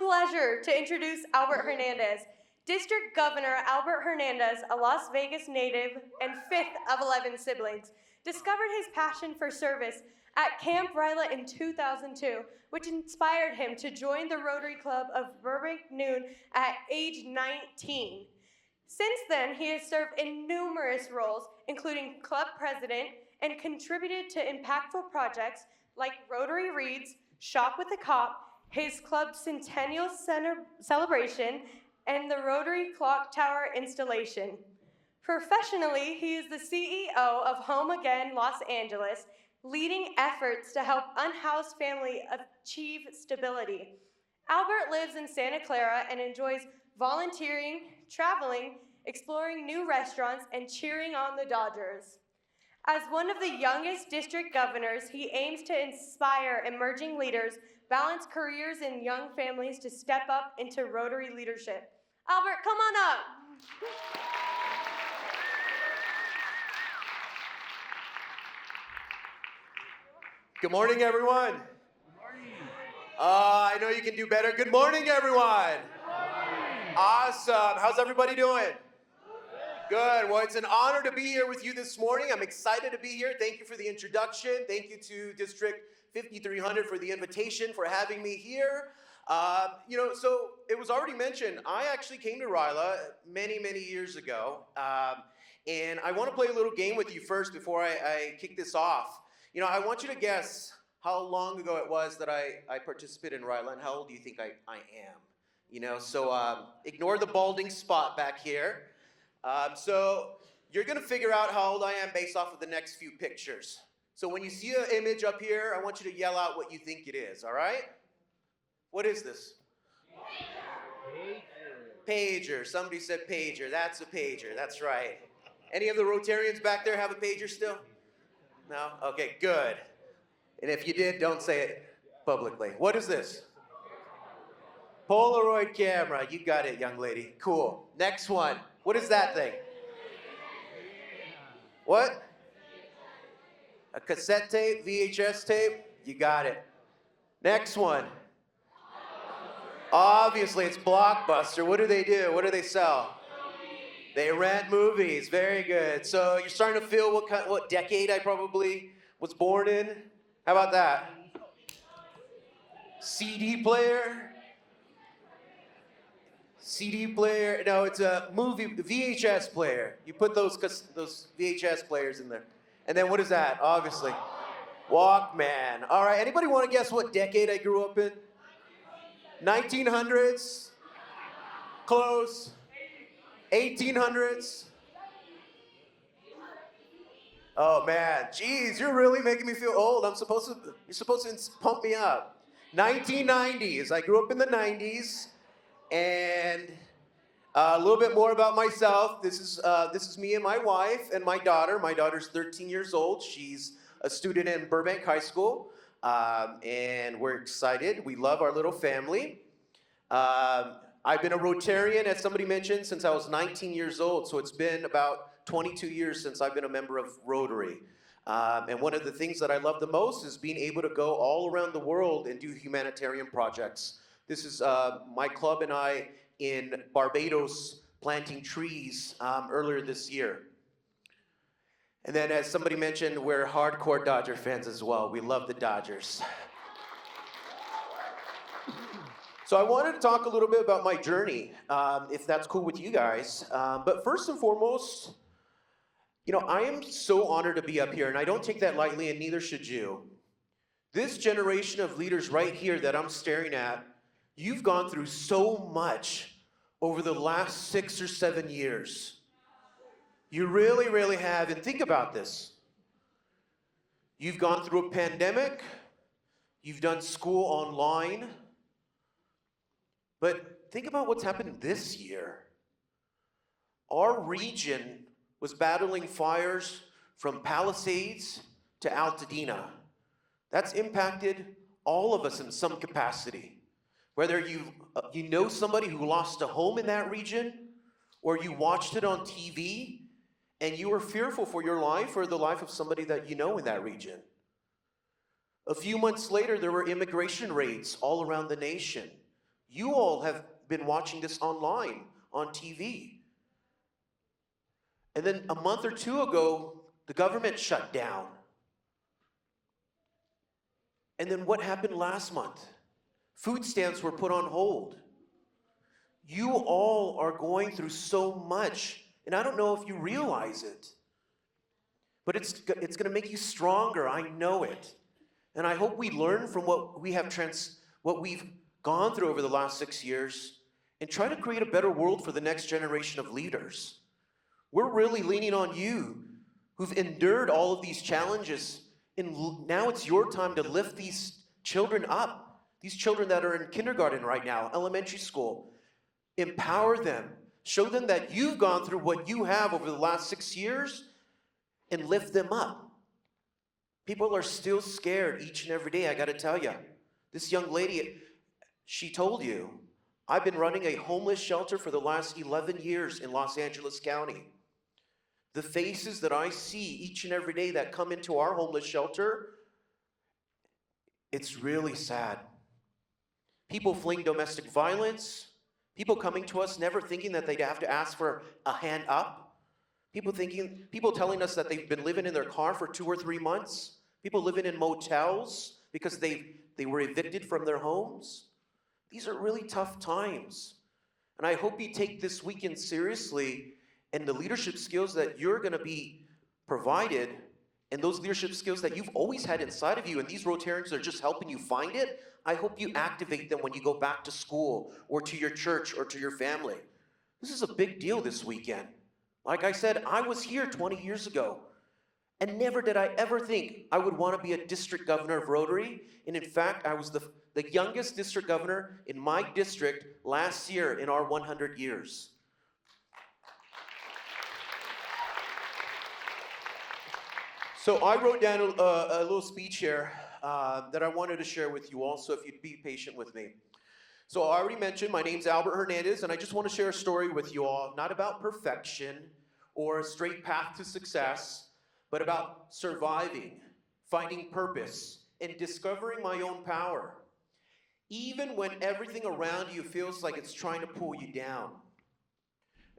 pleasure to introduce Albert Hernandez. District Governor Albert Hernandez, a Las Vegas native and fifth of 11 siblings, discovered his passion for service at Camp RYLA in 2002, which inspired him to join the Rotary Club of Burbank Noon at age 19. Since then, he has served in numerous roles, including club president, and contributed to impactful projects like Rotary Reads, Shop with a Cop, his club's Centennial Center celebration, and the Rotary Clock Tower installation. Professionally, he is the CEO of Home Again Los Angeles, leading efforts to help unhoused families achieve stability. Albert lives in Santa Clara and enjoys volunteering, traveling, exploring new restaurants, and cheering on the Dodgers. As one of the youngest district governors, he aims to inspire emerging leaders, balance careers and young families to step up into Rotary leadership. Albert, come on up. Good morning, everyone. Good morning. I know you can do better. Good morning, everyone. Good morning. Awesome. How's everybody doing? Good. Well, it's an honor to be here with you this morning. I'm excited to be here. Thank you for the introduction. Thank you to District 5300 for the invitation, for having me here. So it was already mentioned, I actually came to RYLA many, many years ago. And I want to play a little game with you first before I kick this off. I want you to guess how long ago it was that I participated in RYLA, and how old do you think I am? So ignore the balding spot back here. So you're going to figure out how old I am based off of the next few pictures. So when you see an image up here, I want you to yell out what you think it is, all right? What is this? Pager. Somebody said pager. That's a pager. That's right. Any of the Rotarians back there have a pager still? No? Okay, good. And if you did, don't say it publicly. What is this? Polaroid camera. You got it, young lady. Cool. Next one. What is that thing? What? A cassette tape, VHS tape? You got it. Next one. Obviously, it's Blockbuster. What do they do? What do they sell? They rent movies. Very good. So you're starting to feel what decade I probably was born in? How about that? CD player? CD player? No, it's a movie VHS player. You put those VHS players in there. And then what is that? Obviously. Walkman. All right, anybody want to guess what decade I grew up in? 1900s? Close. 1800s? Oh man, geez, you're really making me feel old. You're supposed to pump me up. 1990s. I grew up in the 90s, and a little bit more about myself. This is me and my wife and my daughter. My daughter's 13 years old. She's a student in Burbank High School, and we're excited. We love our little family. I've been a Rotarian, as somebody mentioned, since I was 19 years old, so it's been about 22 years since I've been a member of Rotary. And one of the things that I love the most is being able to go all around the world and do humanitarian projects. This is my club and I in Barbados planting trees earlier this year. And then, as somebody mentioned, we're hardcore Dodger fans as well. We love the Dodgers. So I wanted to talk a little bit about my journey, if that's cool with you guys. But first and foremost, I am so honored to be up here, and I don't take that lightly, and neither should you. This generation of leaders right here that I'm staring at, you've gone through so much over the last 6 or 7 years. You really, really have, and think about this. You've gone through a pandemic, you've done school online, but think about what's happened this year. Our region was battling fires from Palisades to Altadena. That's impacted all of us in some capacity. Whether you know somebody who lost a home in that region, or you watched it on TV, and you were fearful for your life or the life of somebody that you know in that region. A few months later, there were immigration raids all around the nation. You all have been watching this online, on TV. And then a month or two ago, the government shut down. And then what happened last month? Food stamps were put on hold. You all are going through so much, and I don't know if you realize it, but it's going to make you stronger. I know it. And I hope we learn from what we've gone through over the last 6 years and try to create a better world for the next generation of leaders. We're really leaning on you who've endured all of these challenges, and now it's your time to lift these children up, these children that are in kindergarten right now, elementary school. Empower them. Show them that you've gone through what you have over the last 6 years and lift them up. People are still scared each and every day, I gotta tell you. This young lady, she told you, I've been running a homeless shelter for the last 11 years in Los Angeles County. The faces that I see each and every day that come into our homeless shelter, it's really sad. People fleeing domestic violence, people coming to us never thinking that they'd have to ask for a hand up. People telling us that they've been living in their car for 2 or 3 months. People living in motels because they were evicted from their homes. These are really tough times. And I hope you take this weekend seriously, and the leadership skills that you're going to be provided, and those leadership skills that you've always had inside of you, and these Rotarians are just helping you find it, I hope you activate them when you go back to school or to your church or to your family. This is a big deal this weekend. Like I said, I was here 20 years ago, and never did I ever think I would want to be a district governor of Rotary. And in fact, I was the youngest district governor in my district last year in our 100 years. So I wrote down a little speech here that I wanted to share with you all, so if you'd be patient with me. So I already mentioned, my name's Albert Hernandez, and I just want to share a story with you all, not about perfection or a straight path to success, but about surviving, finding purpose, and discovering my own power, even when everything around you feels like it's trying to pull you down.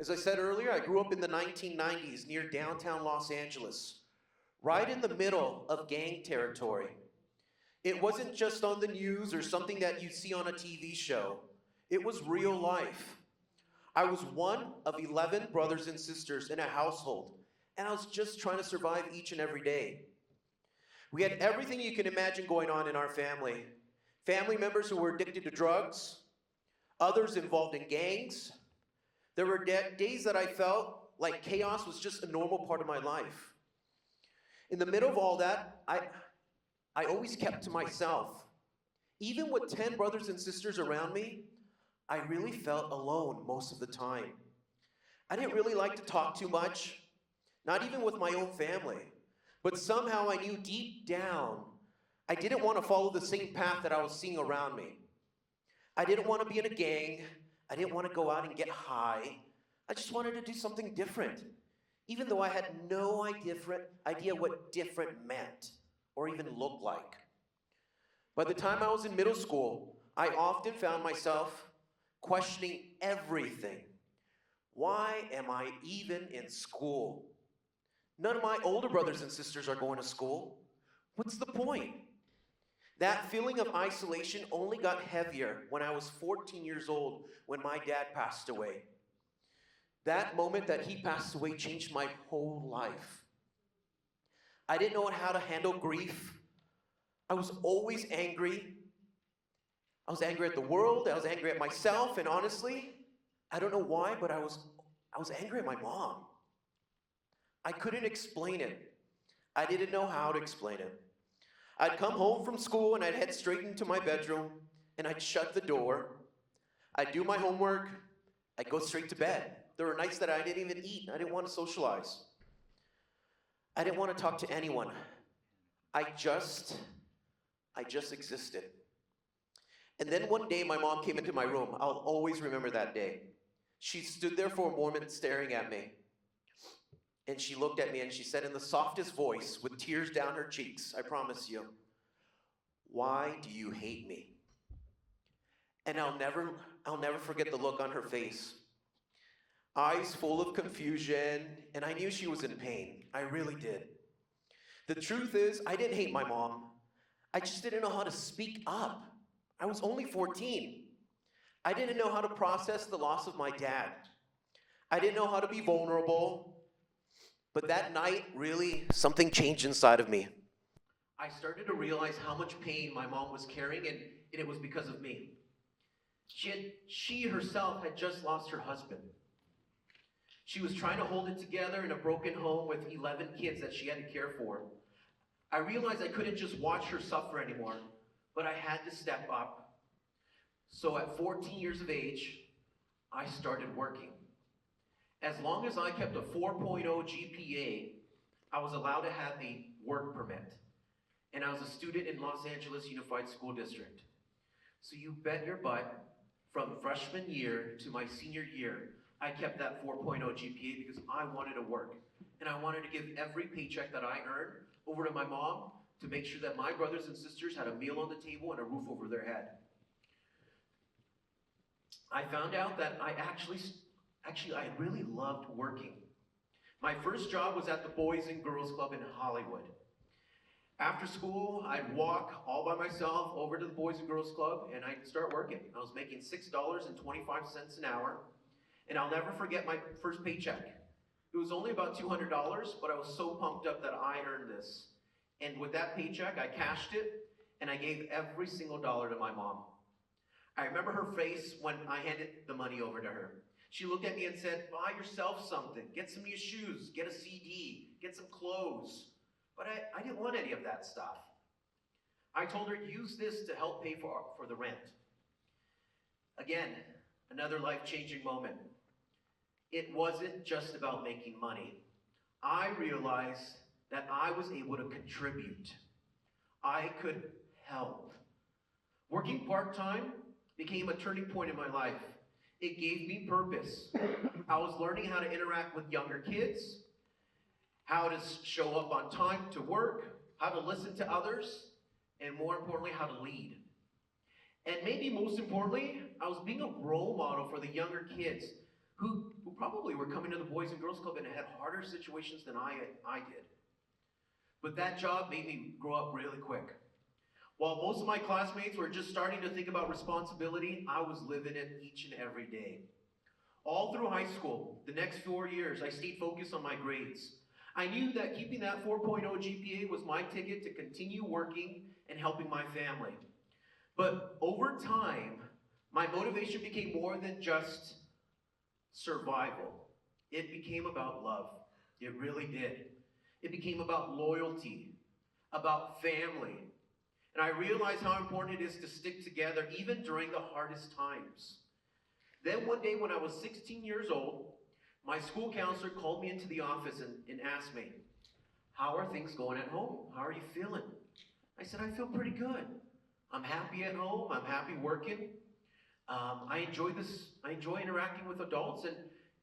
As I said earlier, I grew up in the 1990s near downtown Los Angeles, right in the middle of gang territory. It wasn't just on the news or something that you see on a TV show. It was real life. I was one of 11 brothers and sisters in a household, and I was just trying to survive each and every day. We had everything you can imagine going on in our family. Family members who were addicted to drugs, others involved in gangs. There were days that I felt like chaos was just a normal part of my life. In the middle of all that, I always kept to myself. Even with 10 brothers and sisters around me, I really felt alone most of the time. I didn't really like to talk too much, not even with my own family. But somehow I knew deep down, I didn't want to follow the same path that I was seeing around me. I didn't want to be in a gang. I didn't want to go out and get high. I just wanted to do something different, even though I had no idea what different meant or even looked like. By the time I was in middle school, I often found myself questioning everything. Why am I even in school? None of my older brothers and sisters are going to school. What's the point? That feeling of isolation only got heavier when I was 14 years old when my dad passed away. That moment that he passed away changed my whole life. I didn't know how to handle grief. I was always angry. I was angry at the world. I was angry at myself. And honestly, I don't know why, but I was angry at my mom. I couldn't explain it. I didn't know how to explain it. I'd come home from school and I'd head straight into my bedroom and I'd shut the door. I'd do my homework. I'd go straight to bed. There were nights that I didn't even eat. I didn't want to socialize. I didn't want to talk to anyone. I just existed. And then one day my mom came into my room. I'll always remember that day. She stood there for a moment staring at me. And she looked at me and she said in the softest voice, with tears down her cheeks, I promise you, "Why do you hate me?" And I'll never forget the look on her face. Eyes full of confusion, and I knew she was in pain. I really did. The truth is, I didn't hate my mom. I just didn't know how to speak up. I was only 14. I didn't know how to process the loss of my dad. I didn't know how to be vulnerable. But that night, really, something changed inside of me. I started to realize how much pain my mom was carrying, and it was because of me. She herself had just lost her husband. She was trying to hold it together in a broken home with 11 kids that she had to care for. I realized I couldn't just watch her suffer anymore, but I had to step up. So at 14 years of age, I started working. As long as I kept a 4.0 GPA, I was allowed to have a work permit. And I was a student in Los Angeles Unified School District. So you bet your butt, from freshman year to my senior year, I kept that 4.0 GPA because I wanted to work. And I wanted to give every paycheck that I earned over to my mom to make sure that my brothers and sisters had a meal on the table and a roof over their head. I found out that I really loved working. My first job was at the Boys and Girls Club in Hollywood. After school, I'd walk all by myself over to the Boys and Girls Club and I'd start working. I was making $6.25 an hour, and I'll never forget my first paycheck. It was only about $200, but I was so pumped up that I earned this. And with that paycheck, I cashed it, and I gave every single dollar to my mom. I remember her face when I handed the money over to her. She looked at me and said, "Buy yourself something. Get some new shoes, get a CD, get some clothes." But I didn't want any of that stuff. I told her, "Use this to help pay for the rent." Again, another life-changing moment. It wasn't just about making money. I realized that I was able to contribute. I could help. Working part-time became a turning point in my life. It gave me purpose. I was learning how to interact with younger kids, how to show up on time to work, how to listen to others, and more importantly, how to lead. And maybe most importantly, I was being a role model for the younger kids who probably were coming to the Boys and Girls Club and had harder situations than I did. But that job made me grow up really quick. While most of my classmates were just starting to think about responsibility, I was living it each and every day. All through high school, the next 4 years, I stayed focused on my grades. I knew that keeping that 4.0 GPA was my ticket to continue working and helping my family. But over time, my motivation became more than just survival. It became about love. It really did. It became about loyalty, about family. And I realized how important it is to stick together even during the hardest times. Then one day when I was 16 years old, my school counselor called me into the office and asked me, "How are things going at home? How are you feeling?" I said, "I feel pretty good. I'm happy at home. I'm happy working. I enjoy interacting with adults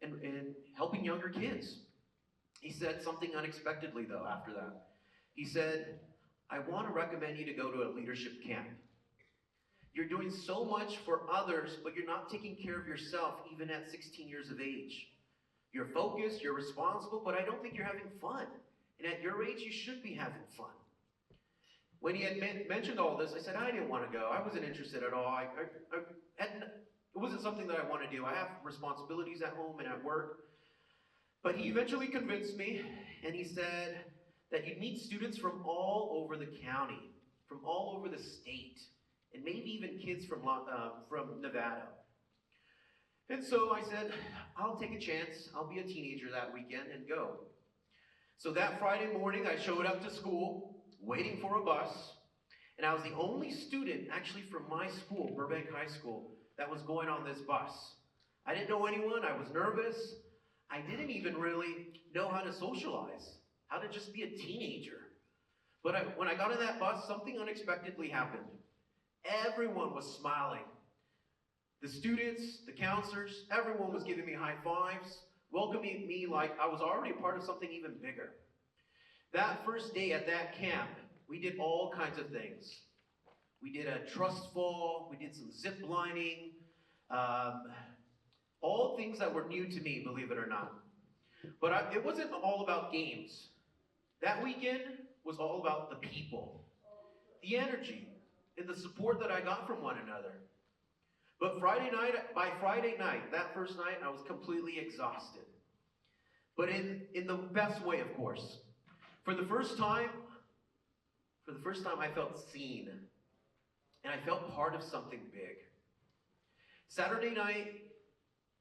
and helping younger kids." He said something unexpectedly, though, after that. He said, "I want to recommend you to go to a leadership camp. You're doing so much for others, but you're not taking care of yourself even at 16 years of age. You're focused, you're responsible, but I don't think you're having fun. And at your age, you should be having fun." When he had mentioned all this, I said, I didn't want to go. I wasn't interested at all. It wasn't something that I want to do. I have responsibilities at home and at work. But he eventually convinced me, and he said that you'd meet students from all over the county, from all over the state, and maybe even kids from Nevada. And so I said, I'll take a chance. I'll be a teenager that weekend and go. So that Friday morning, I showed up to school, waiting for a bus, and I was the only student actually from my school, Burbank High School, that was going on this bus. I didn't know anyone. I was nervous. I didn't even really know how to socialize, how to just be a teenager. But when I got on that bus, something unexpectedly happened. Everyone was smiling. The students, the counselors, everyone was giving me high fives, welcoming me like I was already a part of something even bigger. That first day at that camp, we did all kinds of things. We did a trust fall, we did some zip lining, all things that were new to me, believe it or not. But it wasn't all about games. That weekend was all about the people, the energy, and the support that I got from one another. But by Friday night, that first night, I was completely exhausted. But in the best way, of course. For the first time, I felt seen. And I felt part of something big. Saturday night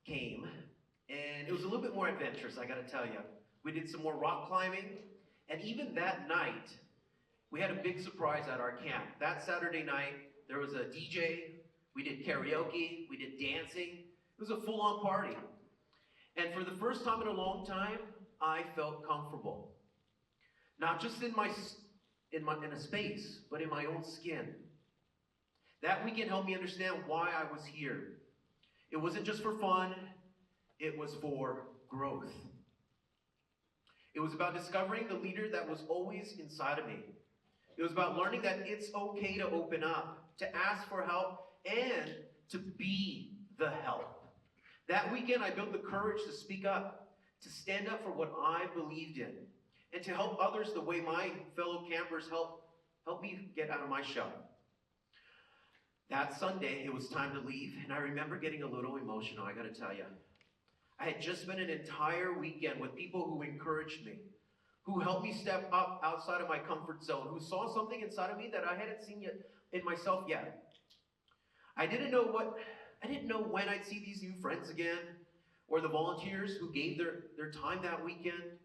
came, and it was a little bit more adventurous, I gotta tell you. We did some more rock climbing, and even that night, we had a big surprise at our camp. That Saturday night, there was a DJ, we did karaoke, we did dancing. It was a full-on party. And for the first time in a long time, I felt comfortable. Not just in a space, but in my own skin. That weekend helped me understand why I was here. It wasn't just for fun, it was for growth. It was about discovering the leader that was always inside of me. It was about learning that it's okay to open up, to ask for help, and to be the help. That weekend, I built the courage to speak up, to stand up for what I believed in, and to help others the way my fellow campers helped me get out of my shell. That Sunday, it was time to leave, and I remember getting a little emotional, I gotta tell you. I had just spent an entire weekend with people who encouraged me, who helped me step up outside of my comfort zone, who saw something inside of me that I hadn't seen yet in myself yet. I didn't know when I'd see these new friends again, or the volunteers who gave their time that weekend.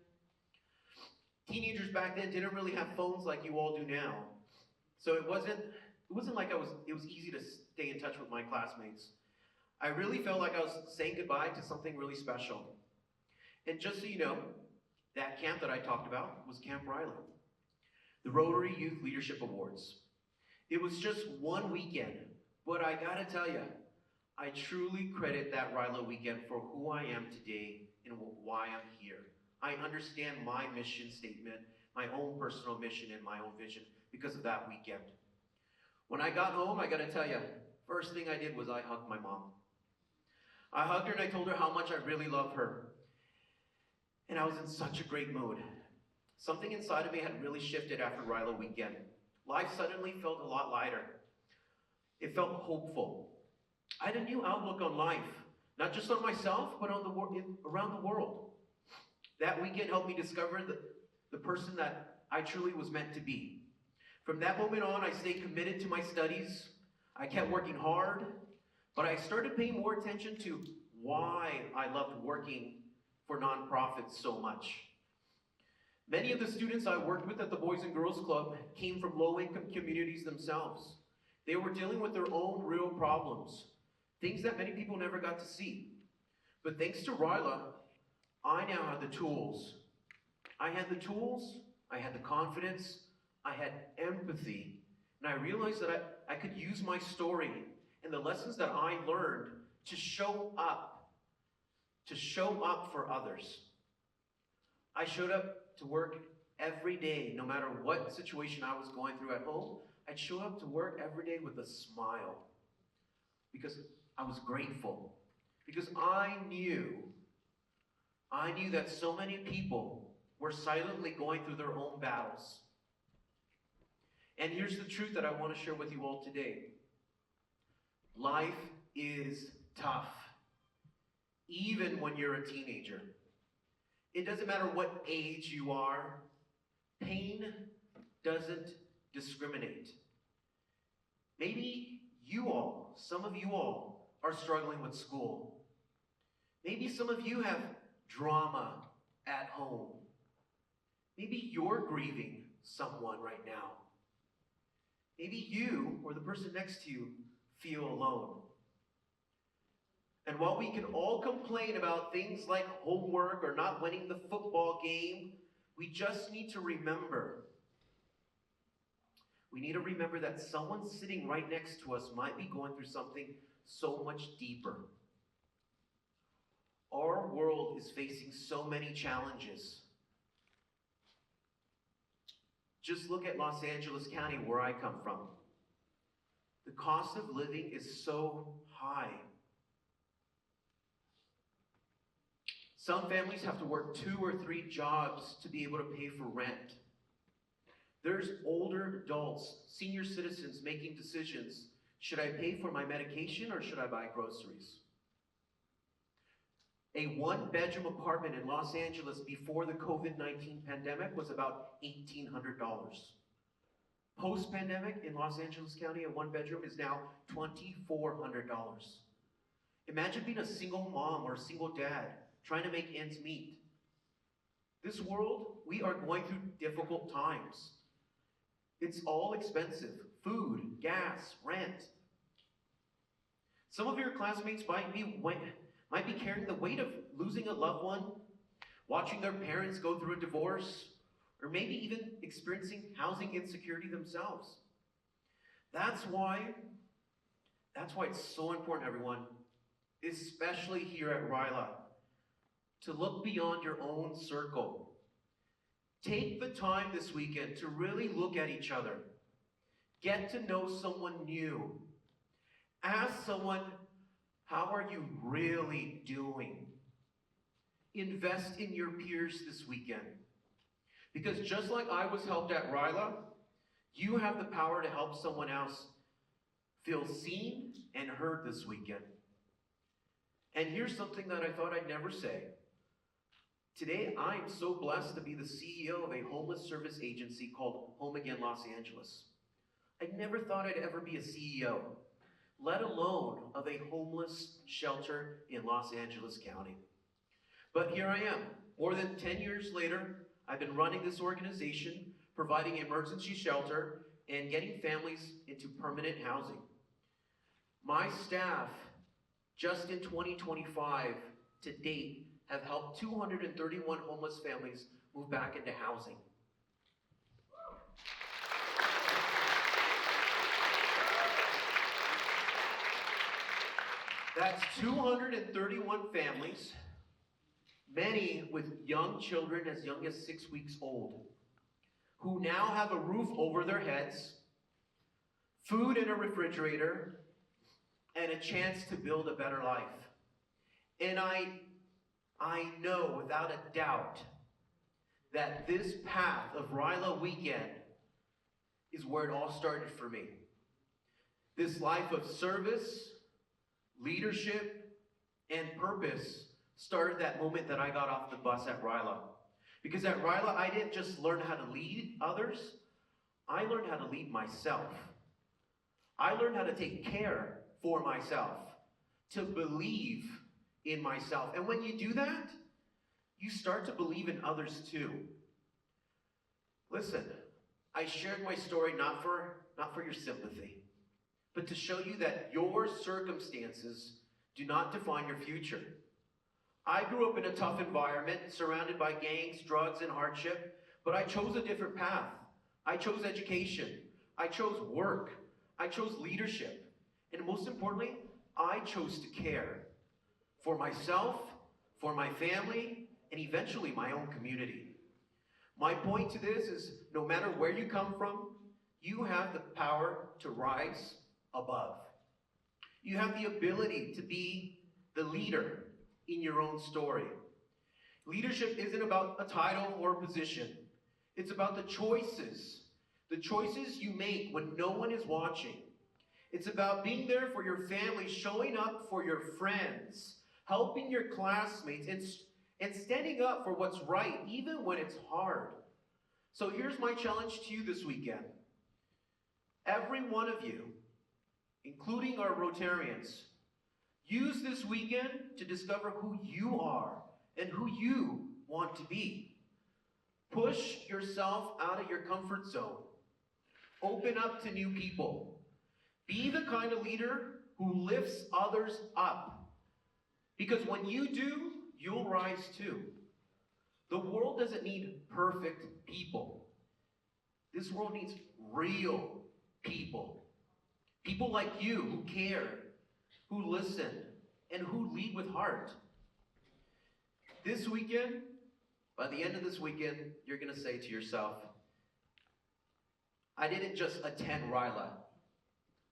Teenagers back then didn't really have phones like you all do now. So it wasn't like it was easy to stay in touch with my classmates. I really felt like I was saying goodbye to something really special. And just so you know, that camp that I talked about was Camp RYLA, the Rotary Youth Leadership Awards. It was just one weekend, but I gotta tell you, I truly credit that RYLA weekend for who I am today and why I'm here. I understand my mission statement, my own personal mission and my own vision because of that weekend. When I got home, I gotta tell you, first thing I did was I hugged my mom. I hugged her and I told her how much I really love her. And I was in such a great mood. Something inside of me had really shifted after RYLA weekend. Life suddenly felt a lot lighter. It felt hopeful. I had a new outlook on life, not just on myself, but on around the world. That weekend helped me discover the person that I truly was meant to be. From that moment on, I stayed committed to my studies. I kept working hard, but I started paying more attention to why I loved working for nonprofits so much. Many of the students I worked with at the Boys and Girls Club came from low-income communities themselves. They were dealing with their own real problems, things that many people never got to see. But thanks to RYLA, I now have the tools. I had the tools, I had the confidence, I had empathy, and I realized that I could use my story and the lessons that I learned to show up for others. I showed up to work every day, no matter what situation I was going through at home. I'd show up to work every day with a smile because I was grateful, because I knew that so many people were silently going through their own battles. And here's the truth that I want to share with you all today. Life is tough, even when you're a teenager. It doesn't matter what age you are. Pain doesn't discriminate. Maybe some of you all, are struggling with school. Maybe some of you have drama at home. Maybe you're grieving someone right now. Maybe you or the person next to you feel alone. And while we can all complain about things like homework or not winning the football game, we just need to remember. We need to remember that someone sitting right next to us might be going through something so much deeper. Our world is facing so many challenges. Just look at Los Angeles County, where I come from. The cost of living is so high. Some families have to work 2 or 3 jobs to be able to pay for rent. There's older adults, senior citizens making decisions. Should I pay for my medication or should I buy groceries? A 1-bedroom apartment in Los Angeles before the COVID-19 pandemic was about $1,800. Post-pandemic in Los Angeles County, a 1-bedroom is now $2,400. Imagine being a single mom or a single dad trying to make ends meet. This world, we are going through difficult times. It's all expensive. Food, gas, rent. Some of your classmates might be carrying the weight of losing a loved one, watching their parents go through a divorce, or maybe even experiencing housing insecurity themselves. That's why it's so important, everyone, especially here at RYLA, to look beyond your own circle. Take the time this weekend to really look at each other. Get to know someone new. Ask someone, how are you really doing? Invest in your peers this weekend. Because just like I was helped at RYLA, you have the power to help someone else feel seen and heard this weekend. And here's something that I thought I'd never say. Today, I am so blessed to be the CEO of a homeless service agency called Home Again Los Angeles. I never thought I'd ever be a CEO, let alone of a homeless shelter in Los Angeles County. But here I am. More than 10 years later, I've been running this organization, providing emergency shelter, and getting families into permanent housing. My staff, just in 2025 to date, have helped 231 homeless families move back into housing. That's 231 families, many with young children as young as 6 weeks old, who now have a roof over their heads, food in a refrigerator, and a chance to build a better life. And I know without a doubt that this path of RYLA weekend is where it all started for me. This life of service, leadership, and purpose started that moment that I got off the bus at RYLA. Because at RYLA, I didn't just learn how to lead others, I learned how to lead myself. I learned how to take care for myself, to believe in myself. And when you do that, you start to believe in others too. Listen, I shared my story not for your sympathy, but to show you that your circumstances do not define your future. I grew up in a tough environment, surrounded by gangs, drugs, and hardship, but I chose a different path. I chose education. I chose work. I chose leadership. And most importantly, I chose to care for myself, for my family, and eventually my own community. My point to this is, no matter where you come from, you have the power to rise above. You have the ability to be the leader in your own story. Leadership isn't about a title or a position. It's about the choices you make when no one is watching. It's about being there for your family, showing up for your friends, helping your classmates, and standing up for what's right, even when it's hard. So here's my challenge to you this weekend. Every one of you, including our Rotarians, use this weekend to discover who you are and who you want to be. Push yourself out of your comfort zone. Open up to new people. Be the kind of leader who lifts others up. Because when you do, you'll rise too. The world doesn't need perfect people. This world needs real people. People like you who care, who listen, and who lead with heart. This weekend, by the end of this weekend, you're going to say to yourself, I didn't just attend RYLA.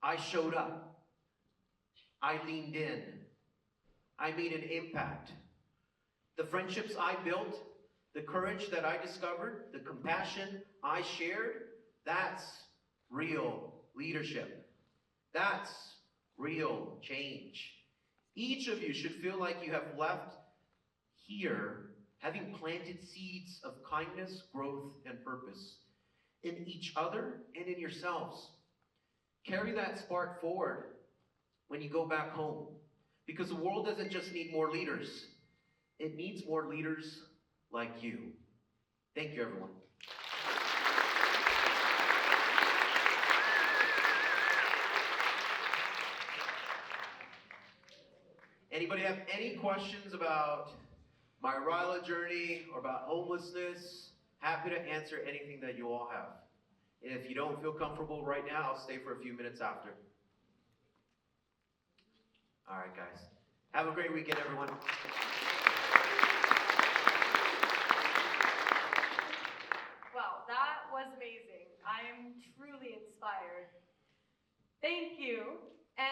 I showed up. I leaned in. I made an impact. The friendships I built, the courage that I discovered, the compassion I shared, that's real leadership. That's real change. Each of you should feel like you have left here having planted seeds of kindness, growth, and purpose in each other and in yourselves. Carry that spark forward when you go back home, because the world doesn't just need more leaders, it needs more leaders like you. Thank you, everyone. Anybody have any questions about my RYLA journey or about homelessness? Happy to answer anything that you all have. And if you don't feel comfortable right now, I'll stay for a few minutes after. All right, guys. Have a great weekend, everyone. Wow, that was amazing. I am truly inspired. Thank you. And